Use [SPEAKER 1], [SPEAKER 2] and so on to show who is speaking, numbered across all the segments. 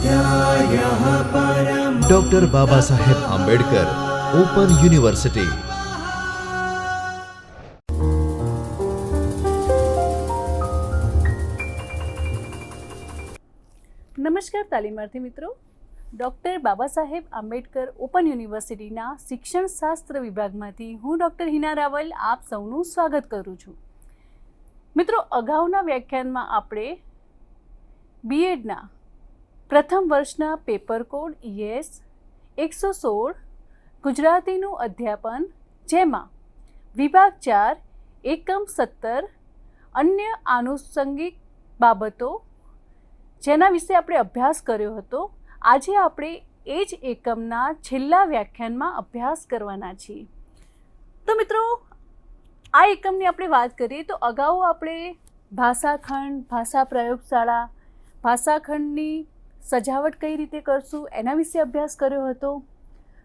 [SPEAKER 1] स्वाध्यायः परमः।
[SPEAKER 2] Doctor Baba Saheb Ambedkar open university.
[SPEAKER 3] નમસ્કાર તાલીમાર્થી મિત્રો, doctor Baba Saheb Ambedkar open યુનિવર્સિટીના શિક્ષણશાસ્ત્ર વિભાગમાંથી હું ડૉક્ટર હિના રાવલ આપ સૌનું સ્વાગત કરું છું. મિત્રો, અગાઉના વ્યાખ્યાનમાં આપણે બીએડના પ્રથમ વર્ષના પેપર કોડ ES 116 ગુજરાતીનું અધ્યાપન, જેમાં વિભાગ 4 એકમ 17 અન્ય આનુષંગિક બાબતો જેના વિશે આપણે અભ્યાસ કર્યો હતો. આજે આપણે એ જ એકમના છેલ્લા વ્યાખ્યાનમાં અભ્યાસ કરવાના છીએ. તો મિત્રો, આ એકમની આપણે વાત કરીએ તો અગાઉ આપણે ભાષાખંડ, ભાષા પ્રયોગશાળા, ભાષાખંડની સજાવટ કઈ રીતે કરશું એના વિશે અભ્યાસ કર્યો હતો.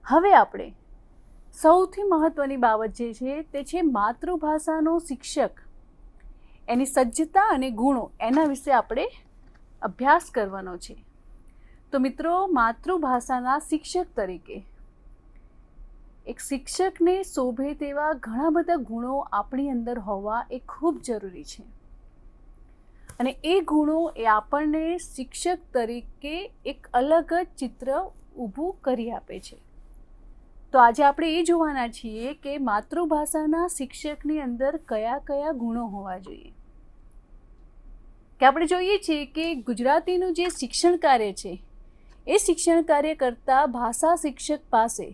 [SPEAKER 3] હવે આપણે સૌથી મહત્ત્વની બાબત જે છે તે છે માતૃભાષાનો શિક્ષક, એની સજ્જતા અને ગુણો, એના વિશે આપણે અભ્યાસ કરવાનો છે. તો મિત્રો, માતૃભાષાના શિક્ષક તરીકે એક શિક્ષકને શોભે તેવા ઘણા બધા ગુણો આપણી અંદર હોવા એ ખૂબ જરૂરી છે, અને એ ગુણો એ આપણને શિક્ષક તરીકે એક અલગ જ ચિત્ર ઊભું કરી આપે છે. તો આજે આપણે એ જોવાના છીએ કે માતૃભાષાના શિક્ષકની અંદર કયા કયા ગુણો હોવા જોઈએ. કે આપણે જોઈએ છીએ કે ગુજરાતીનું જે શિક્ષણ કાર્ય છે એ શિક્ષણ કાર્ય કરતાં ભાષા શિક્ષક પાસે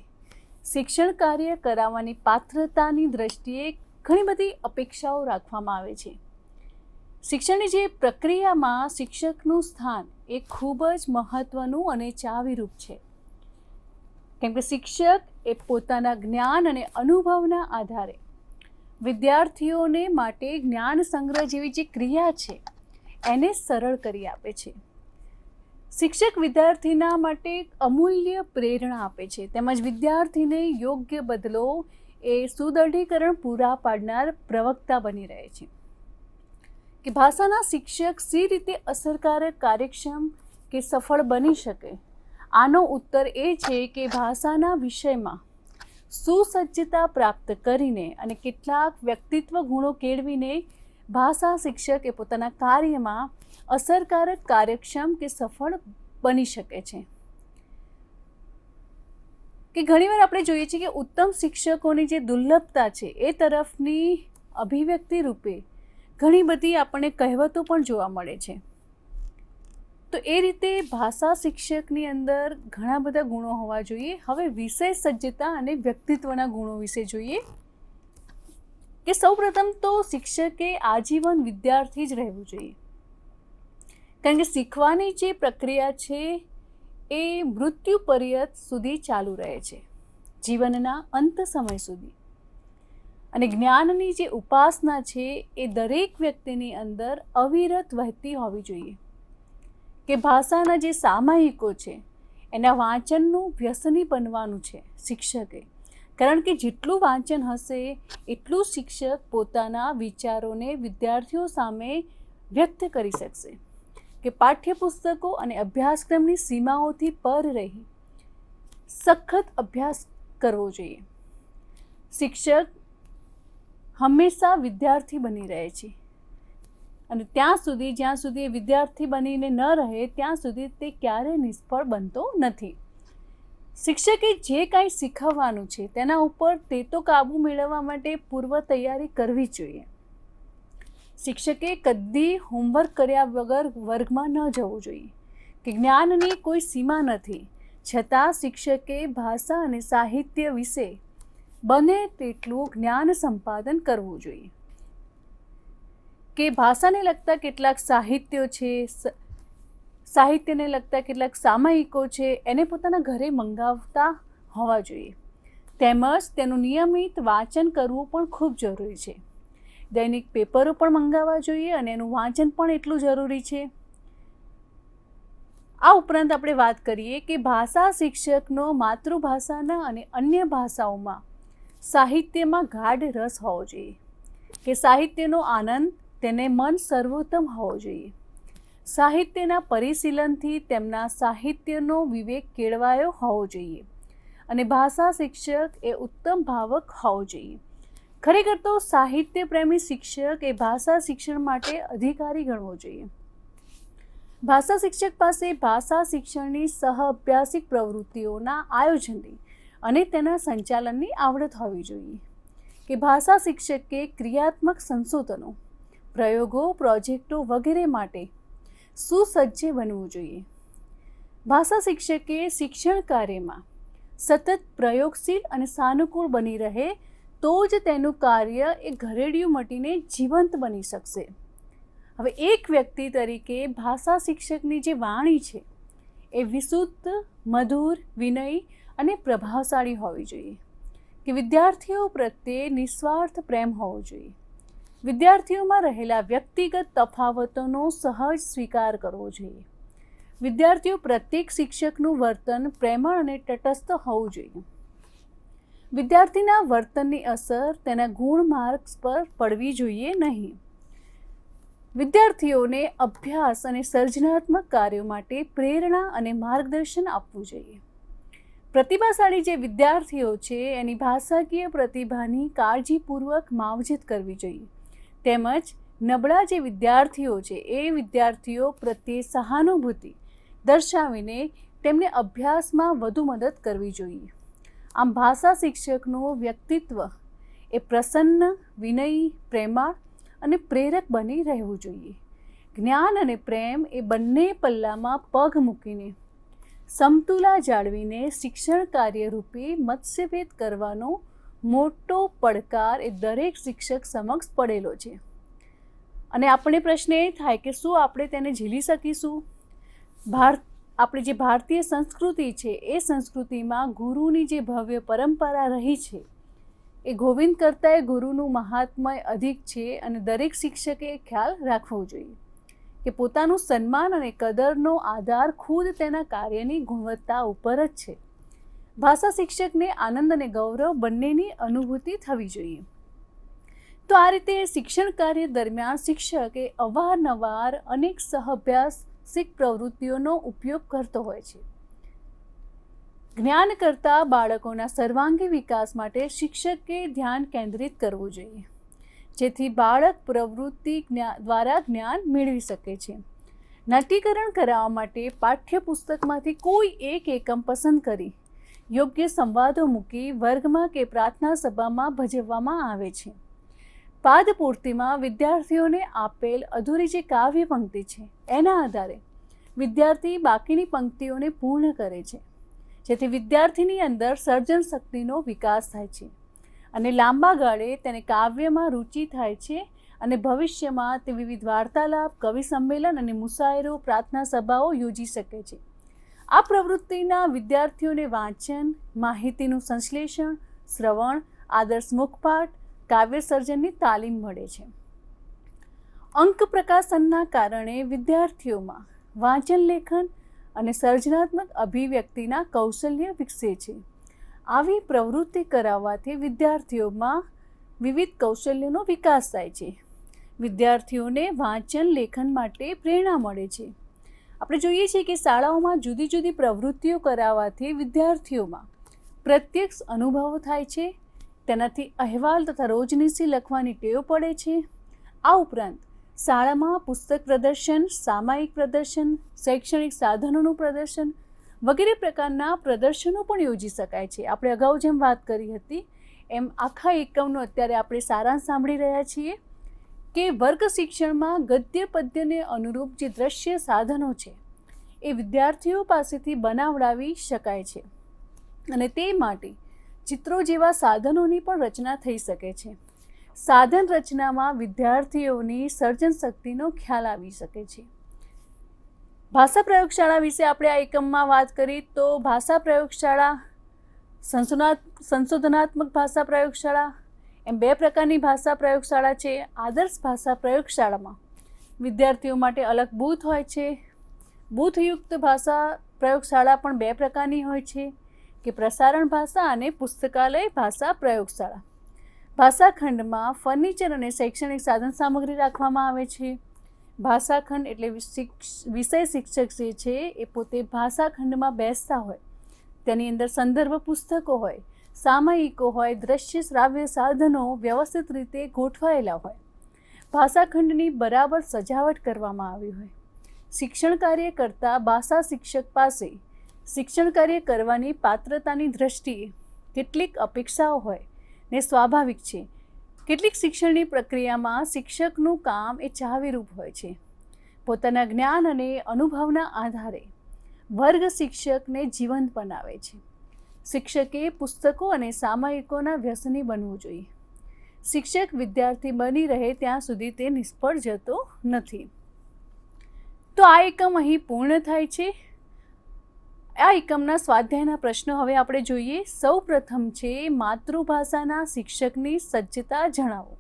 [SPEAKER 3] શિક્ષણ કાર્ય કરાવવાની પાત્રતાની દ્રષ્ટિએ ઘણી બધી અપેક્ષાઓ રાખવામાં આવે છે. શિક્ષણની જે પ્રક્રિયામાં શિક્ષકનું સ્થાન એ ખૂબ જ મહત્ત્વનું અને ચાવીરૂપ છે, કેમ કે શિક્ષક એ પોતાના જ્ઞાન અને અનુભવના આધારે વિદ્યાર્થીઓને માટે જ્ઞાન સંગ્રહ જેવી જે ક્રિયા છે એને સરળ કરી આપે છે. શિક્ષક વિદ્યાર્થીના માટે અમૂલ્ય પ્રેરણા આપે છે, તેમજ વિદ્યાર્થીને યોગ્ય બદલો એ સુદૃઢીકરણ પૂરા પાડનાર પ્રવક્તા બની રહે છે. કે ભાષાના શિક્ષક સી રીતે અસરકારક, કાર્યક્ષમ કે સફળ બની શકે, આનો ઉત્તર એ છે કે ભાષાના વિષયમાં સુસજ્જતા પ્રાપ્ત કરીને અને કેટલાક વ્યક્તિત્વ ગુણો કેળવીને ભાષા શિક્ષક એ પોતાના કાર્યમાં અસરકારક, કાર્યક્ષમ કે સફળ બની શકે છે. કે ઘણીવાર આપણે જોઈએ છીએ કે ઉત્તમ શિક્ષકોની જે દુર્લભતા છે એ તરફની અભિવ્યક્તિ રૂપે ઘણી બધી આપણને કહેવતો પણ જોવા મળે છે. તો એ રીતે ભાષા શિક્ષકની અંદર ઘણા બધા ગુણો હોવા જોઈએ. હવે વિષય સજ્જતા અને વ્યક્તિત્વના ગુણો વિશે જોઈએ. કે સૌપ્રથમ તો શિક્ષકે આજીવન વિદ્યાર્થી જ રહેવું જોઈએ, કારણ કે શીખવાની જે પ્રક્રિયા છે એ મૃત્યુ પર્યંત સુધી ચાલુ રહે છે, જીવનના અંત સમય સુધી. અને જ્ઞાનની જે ઉપાસના છે એ દરેક વ્યક્તિની અંદર અવિરત વહેતી હોવી જોઈએ. કે ભાષાના જે સામાયિકો છે એના વાંચનનું વ્યસની બનવાનું છે શિક્ષકે, કારણ કે જેટલું વાંચન હશે એટલું શિક્ષક પોતાના વિચારોને વિદ્યાર્થીઓ સામે વ્યક્ત કરી શકશે. કે પાઠ્યપુસ્તકો અને અભ્યાસક્રમની સીમાઓથી પર રહી સખત અભ્યાસ કરવો જોઈએ. શિક્ષક હંમેશા વિદ્યાર્થી બની રહે છે, અને ત્યાં સુધી જ્યાં સુધી એ વિદ્યાર્થી બનીને ન રહે ત્યાં સુધી તે ક્યારેય નિષ્ફળ બનતો નથી. શિક્ષકે જે કાંઈ શીખવવાનું છે તેના ઉપર તે તો કાબૂ મેળવવા માટે પૂર્વ તૈયારી કરવી જોઈએ. શિક્ષકે કદી હોમવર્ક કર્યા વગર વર્ગમાં ન જવું જોઈએ. કે જ્ઞાનની કોઈ સીમા નથી, છતાં શિક્ષકે ભાષા અને સાહિત્ય વિશે બને તેટલું જ્ઞાન સંપાદન કરવું જોઈએ. કે ભાષાને લગતા કેટલાક સાહિત્યો છે, સાહિત્યને લગતા કેટલાક સામાયિકો છે, એને પોતાના ઘરે મંગાવતા હોવા જોઈએ. તેમજ તેનું નિયમિત વાંચન કરવું પણ ખૂબ જરૂરી છે. દૈનિક પેપરો પણ મંગાવવા જોઈએ અને એનું વાંચન પણ એટલું જરૂરી છે. આ ઉપરાંત આપણે વાત કરીએ કે ભાષા શિક્ષકનો માતૃભાષાના અને અન્ય ભાષાઓમાં સાહિત્યમાં ગાઢ રસ હોવો જોઈએ. કે સાહિત્યનો આનંદ તેને મન સર્વોત્તમ હોવો જોઈએ. સાહિત્યના પરિશીલનથી તેમના સાહિત્યનો વિવેક કેળવાયો હોવો જોઈએ અને ભાષા શિક્ષક એ ઉત્તમ ભાવક હોવો જોઈએ. ખરેખર તો સાહિત્ય પ્રેમી શિક્ષક એ ભાષા શિક્ષણ માટે અધિકારી ગણવો જોઈએ. ભાષા શિક્ષક પાસે ભાષા શિક્ષણની સહઅભ્યાસિક પ્રવૃત્તિઓના આયોજનની અને તેના સંચાલનની આવડત હોવી જોઈએ. કે ભાષા શિક્ષકે ક્રિયાત્મક સંશોધનો, પ્રયોગો, પ્રોજેક્ટો વગેરે માટે સુસજ્જ બનવું જોઈએ. ભાષા શિક્ષકે શિક્ષણ કાર્યમાં સતત પ્રયોગશીલ અને સાનુકૂળ બની રહે તો જ તેનું કાર્ય એ ઘરેડિયું મટીને જીવંત બની શકશે. હવે એક વ્યક્તિ તરીકે ભાષા શિક્ષકની જે વાણી છે એ વિશુદ્ધ, મધુર, વિનય અને પ્રભાવશાળી હોવી જોઈએ. કે વિદ્યાર્થીઓ પ્રત્યે નિસ્વાર્થ પ્રેમ હોવો જોઈએ. વિદ્યાર્થીઓમાં રહેલા વ્યક્તિગત તફાવતોનો સહજ સ્વીકાર કરવો જોઈએ. વિદ્યાર્થીઓ પ્રત્યેક શિક્ષકનું વર્તન પ્રેમળ અને તટસ્થ હોવું જોઈએ. વિદ્યાર્થીના વર્તનની અસર તેના ગુણ માર્ક્સ પર પડવી જોઈએ નહીં. વિદ્યાર્થીઓને અભ્યાસ અને સર્જનાત્મક કાર્યો માટે પ્રેરણા અને માર્ગદર્શન આપવું જોઈએ. પ્રતિભાશાળી જે વિદ્યાર્થીઓ છે એની ભાષાકીય પ્રતિભાની કાળજીપૂર્વક માવજત કરવી જોઈએ. તેમજ નબળા જે વિદ્યાર્થીઓ છે એ વિદ્યાર્થીઓ પ્રત્યે સહાનુભૂતિ દર્શાવીને તેમને અભ્યાસમાં વધુ મદદ કરવી જોઈએ. આમ ભાષા શિક્ષકનું વ્યક્તિત્વ એ પ્રસન્ન, વિનયી, પ્રેમાળ અને પ્રેરક બની રહેવું જોઈએ. જ્ઞાન અને પ્રેમ એ બંને પલ્લામાં પગ મૂકીને સમતુલા જાળવીને શિક્ષણ કાર્યરૂપી મત્સ્યભેદ કરવાનો મોટો પડકાર એ દરેક શિક્ષક સમક્ષ પડેલો છે. અને આપણે પ્રશ્ન એ થાય કે શું આપણે તેને ઝીલી શકીશું? આપણી જે ભારતીય સંસ્કૃતિ છે એ સંસ્કૃતિમાં ગુરુની જે ભવ્ય પરંપરા રહી છે એ ગોવિંદ કરતાંય ગુરુનું મહાત્મય અધિક છે અને દરેક શિક્ષકે ખ્યાલ રાખવો જોઈએ કે પોતાનું સન્માન અને કદરનો આધાર ખુદ તેના કાર્યની ગુણવત્તા ઉપર જ છે. ભાષા શિક્ષકને આનંદ અને ગૌરવ બંનેની અનુભૂતિ થવી જોઈએ. તો આ રીતે શિક્ષણ કાર્ય દરમિયાન શિક્ષકે અવારનવાર અનેક સહઅભ્યાસિક પ્રવૃત્તિઓનો ઉપયોગ કરતો હોય છે. જ્ઞાન કરતાં બાળકોના સર્વાંગી વિકાસ માટે શિક્ષકે ધ્યાન કેન્દ્રિત કરવું જોઈએ જેથી બાળક પ્રવૃત્તિ દ્વારા જ્ઞાન મેળવી શકે છે. નાટ્યકરણ કરાવવા માટે પાઠ્યપુસ્તકમાંથી કોઈ એક એકમ પસંદ કરી યોગ્ય સંવાદો મૂકી વર્ગમાં કે પ્રાર્થના સભામાં ભજવવામાં આવે છે. પાદપૂર્તિમાં વિદ્યાર્થીઓને આપેલ અધૂરી જે કાવ્ય પંક્તિ છે એના આધારે વિદ્યાર્થી બાકીની પંક્તિઓને પૂર્ણ કરે છે જેથી વિદ્યાર્થીની અંદર સર્જન શક્તિનો વિકાસ થાય છે અને લાંબા ગાળે તેને કાવ્યમાં રુચિ થાય છે અને ભવિષ્યમાં તે વિવિધ વાર્તાલાપ, કવિ સંમેલન અને મુશાયરો, પ્રાર્થના સભાઓ યોજી શકે છે. આ પ્રવૃત્તિના વિદ્યાર્થીઓને વાંચન, માહિતીનું સંશ્લેષણ, શ્રવણ, આદર્શ મુખપાઠ, કાવ્ય સર્જનની તાલીમ મળે છે. અંક પ્રકાશનના કારણે વિદ્યાર્થીઓમાં વાંચન, લેખન અને સર્જનાત્મક અભિવ્યક્તિના કૌશલ્ય વિકસે છે. આવી પ્રવૃત્તિ કરાવવાથી વિદ્યાર્થીઓમાં વિવિધ કૌશલ્યોનો વિકાસ થાય છે. વિદ્યાર્થીઓને વાંચન, લેખન માટે પ્રેરણા મળે છે. આપણે જોઈએ છીએ કે શાળાઓમાં જુદી જુદી પ્રવૃત્તિઓ કરાવવાથી વિદ્યાર્થીઓમાં પ્રત્યક્ષ અનુભવો થાય છે. તેનાથી અહેવાલ તથા રોજનીશી લખવાની ટેવ પડે છે. આ ઉપરાંત શાળામાં પુસ્તક પ્રદર્શન, સામાયિક પ્રદર્શન, શૈક્ષણિક સાધનોનું પ્રદર્શન વગેરે પ્રકારના પ્રદર્શનો પણ યોજી શકાય છે. આપણે અગાઉ જેમ વાત કરી હતી એમ આખા એકમનો અત્યારે આપણે સારાંશ સાંભળી રહ્યા છીએ કે વર્ગ શિક્ષણમાં ગદ્ય પદ્યને અનુરૂપ જે દ્રશ્ય સાધનો છે એ વિદ્યાર્થીઓ પાસેથી બનાવડાવી શકાય છે અને તે માટે ચિત્રો જેવા સાધનોની પણ રચના થઈ શકે છે. સાધન રચનામાં વિદ્યાર્થીઓની સર્જન શક્તિનો ખ્યાલ આવી શકે છે. ભાષા પ્રયોગશાળા વિશે આપણે આ એકમમાં વાત કરી તો ભાષા પ્રયોગશાળા, સંશોધનાત્મક ભાષા પ્રયોગશાળા એમ બે પ્રકારની ભાષા પ્રયોગશાળા છે. આદર્શ ભાષા પ્રયોગશાળામાં વિદ્યાર્થીઓ માટે અલગ બૂથ હોય છે. બૂથયુક્ત ભાષા પ્રયોગશાળા પણ બે પ્રકારની હોય છે કે પ્રસારણ ભાષા અને પુસ્તકાલય ભાષા પ્રયોગશાળા. ભાષાખંડમાં ફર્નિચર અને શૈક્ષણિક સાધન સામગ્રી રાખવામાં આવે છે. ભાષાખંડ એટલે વિષય શિક્ષક જે છે એ પોતે ભાષાખંડમાં બેસતા હોય, તેની અંદર સંદર્ભ પુસ્તકો હોય, સામયિકો હોય, દ્રશ્ય શ્રાવ્ય સાધનો વ્યવસ્થિત રીતે ગોઠવાયેલા હોય, ભાષાખંડની બરાબર સજાવટ કરવામાં આવી હોય. શિક્ષણ કાર્ય કરતા ભાષા શિક્ષક પાસે શિક્ષણ કાર્ય કરવાની પાત્રતાની દ્રષ્ટિએ કેટલીક અપેક્ષાઓ હોય ને સ્વાભાવિક છે. કેટલીક શિક્ષણની પ્રક્રિયામાં શિક્ષકનું કામ એ ચાવીરૂપ હોય છે. પોતાના જ્ઞાન અને અનુભવના આધારે વર્ગ શિક્ષકને જીવંત બનાવે છે. શિક્ષકે પુસ્તકો અને સામયિકોના વ્યસની બનવું જોઈએ. શિક્ષક વિદ્યાર્થી બની રહે ત્યાં સુધી તે નિષ્ફળ જતો નથી. તો આ એકમ અહીં પૂર્ણ થાય છે. આ એકમના સ્વાધ્યાયના પ્રશ્નો હવે આપણે જોઈએ. સૌ પ્રથમ છે માતૃભાષાના શિક્ષકની સજ્જતા જણાવો,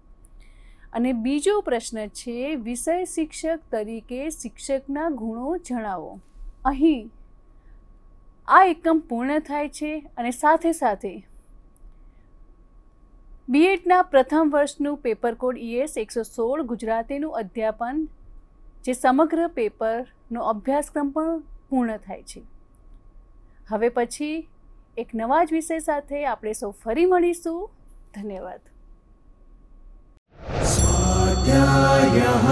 [SPEAKER 3] અને બીજો પ્રશ્ન છે વિષય શિક્ષક તરીકે શિક્ષકના ગુણો જણાવો. અહીં આ એકમ પૂર્ણ થાય છે અને સાથે સાથે બીએડના પ્રથમ વર્ષનું પેપર કોડ ES 116 ગુજરાતીનું અધ્યાપન જે સમગ્ર પેપરનો અભ્યાસક્રમ પણ પૂર્ણ થાય છે. હવે પછી એક નવા જ વિષય સાથે આપણે સૌ ફરી મળીશું. ધન્યવાદ.
[SPEAKER 1] स्वाध्यायः